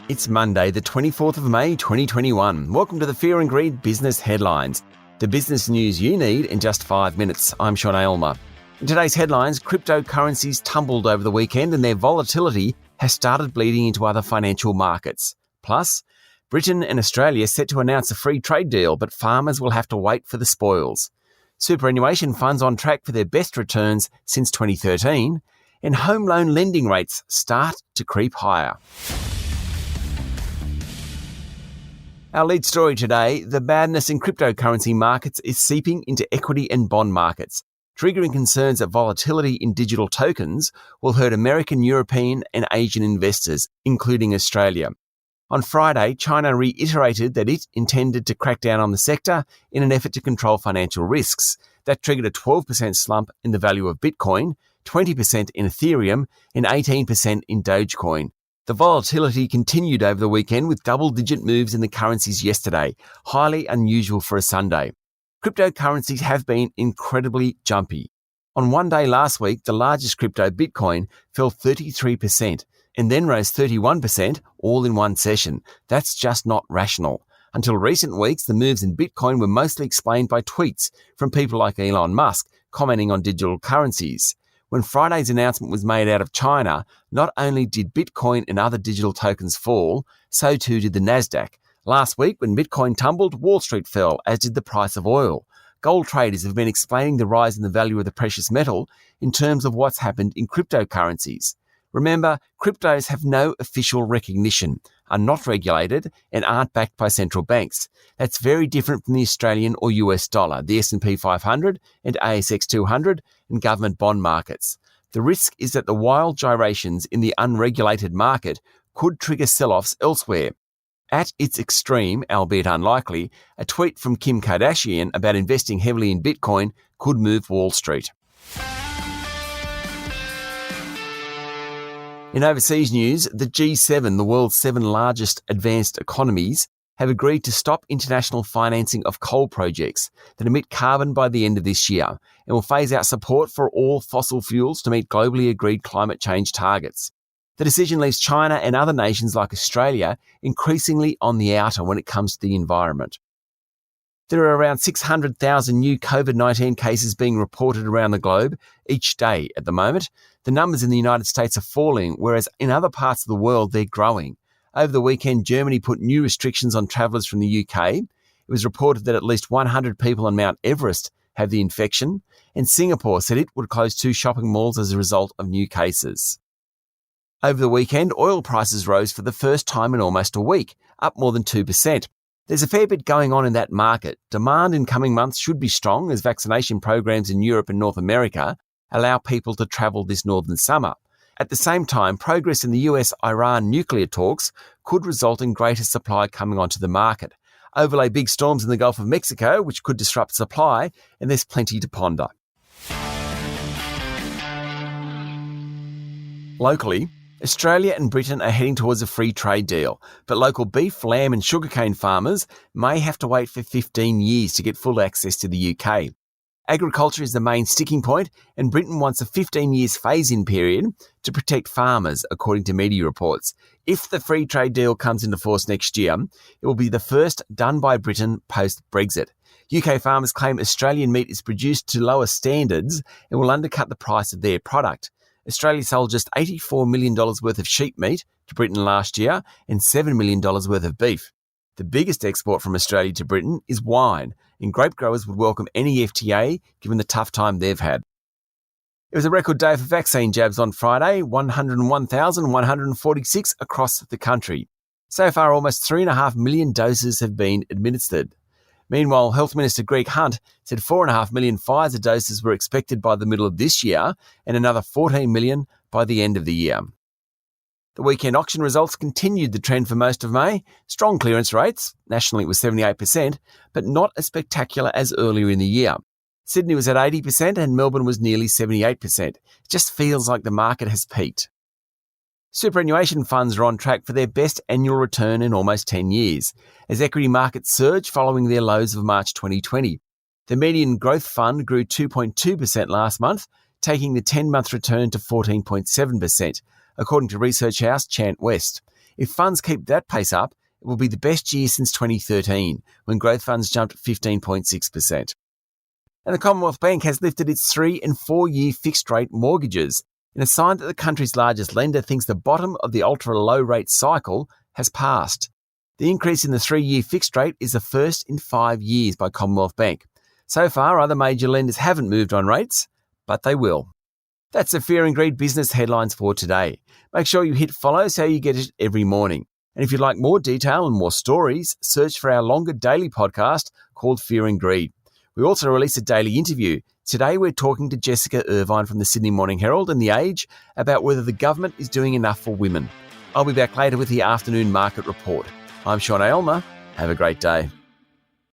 It's Monday, the 24th of May, 2021. Welcome to the Fear and Greed Business Headlines. The business news you need in just 5 minutes. I'm Sean Aylmer. In today's headlines, cryptocurrencies tumbled over the weekend and their volatility has started bleeding into other financial markets. Plus, Britain and Australia set to announce a free trade deal, but farmers will have to wait for the spoils. Superannuation funds on track for their best returns since 2013, and home loan lending rates start to creep higher. Our lead story today, the madness in cryptocurrency markets is seeping into equity and bond markets, triggering concerns that volatility in digital tokens will hurt American, European and Asian investors, including Australia. On Friday, China reiterated that it intended to crack down on the sector in an effort to control financial risks. That triggered a 12% slump in the value of Bitcoin, 20% in Ethereum and 18% in Dogecoin. The volatility continued over the weekend with double-digit moves in the currencies yesterday, highly unusual for a Sunday. Cryptocurrencies have been incredibly jumpy. On one day last week, the largest crypto, Bitcoin, fell 33% and then rose 31% all in one session. That's just not rational. Until recent weeks, the moves in Bitcoin were mostly explained by tweets from people like Elon Musk commenting on digital currencies. When Friday's announcement was made out of China, not only did Bitcoin and other digital tokens fall, so too did the Nasdaq. Last week, when Bitcoin tumbled, Wall Street fell, as did the price of oil. Gold traders have been explaining the rise in the value of the precious metal in terms of what's happened in cryptocurrencies. Remember, cryptos have no official recognition, are not regulated, and aren't backed by central banks. That's very different from the Australian or US dollar, the S&P 500 and ASX 200 and government bond markets. The risk is that the wild gyrations in the unregulated market could trigger sell-offs elsewhere. At its extreme, albeit unlikely, a tweet from Kim Kardashian about investing heavily in Bitcoin could move Wall Street. In overseas news, the G7, the world's 7 largest advanced economies, have agreed to stop international financing of coal projects that emit carbon by the end of this year and will phase out support for all fossil fuels to meet globally agreed climate change targets. The decision leaves China and other nations like Australia increasingly on the outer when it comes to the environment. There are around 600,000 new COVID-19 cases being reported around the globe each day at the moment. The numbers in the United States are falling, whereas in other parts of the world they're growing. Over the weekend, Germany put new restrictions on travellers from the UK. It was reported that at least 100 people on Mount Everest have the infection, and Singapore said it would close 2 shopping malls as a result of new cases. Over the weekend, oil prices rose for the first time in almost a week, up more than 2%. There's a fair bit going on in that market. Demand in coming months should be strong as vaccination programs in Europe and North America allow people to travel this northern summer. At the same time, progress in the US-Iran nuclear talks could result in greater supply coming onto the market. Overlay big storms in the Gulf of Mexico, which could disrupt supply, and there's plenty to ponder. Locally, Australia and Britain are heading towards a free trade deal, but local beef, lamb and sugarcane farmers may have to wait for 15 years to get full access to the UK. Agriculture is the main sticking point, and Britain wants a 15 years phase-in period to protect farmers, according to media reports. If the free trade deal comes into force next year, it will be the first done by Britain post-Brexit. UK farmers claim Australian meat is produced to lower standards and will undercut the price of their product. Australia sold just $84 million worth of sheep meat to Britain last year and $7 million worth of beef. The biggest export from Australia to Britain is wine, and grape growers would welcome any FTA given the tough time they've had. It was a record day for vaccine jabs on Friday, 101,146 across the country. So far, almost 3.5 million doses have been administered. Meanwhile, Health Minister Greg Hunt said 4.5 million Pfizer doses were expected by the middle of this year and another 14 million by the end of the year. The weekend auction results continued the trend for most of May. Strong clearance rates, nationally it was 78%, but not as spectacular as earlier in the year. Sydney was at 80% and Melbourne was nearly 78%. It just feels like the market has peaked. Superannuation funds are on track for their best annual return in almost 10 years, as equity markets surge following their lows of March 2020. The median growth fund grew 2.2% last month, taking the 10-month return to 14.7%, according to research house Chant West. If funds keep that pace up, it will be the best year since 2013, when growth funds jumped 15.6%. And the Commonwealth Bank has lifted its 3- and 4-year fixed-rate mortgages in a sign that the country's largest lender thinks the bottom of the ultra-low-rate cycle has passed. The increase in the 3-year fixed rate is the first in 5 years by Commonwealth Bank. So far, other major lenders haven't moved on rates, but they will. That's the Fear and Greed business headlines for today. Make sure you hit follow so you get it every morning. And if you'd like more detail and more stories, search for our longer daily podcast called Fear and Greed. We also release a daily interview. Today we're talking to Jessica Irvine from the Sydney Morning Herald and The Age about whether the government is doing enough for women. I'll be back later with the afternoon market report. I'm Sean Aylmer. Have a great day.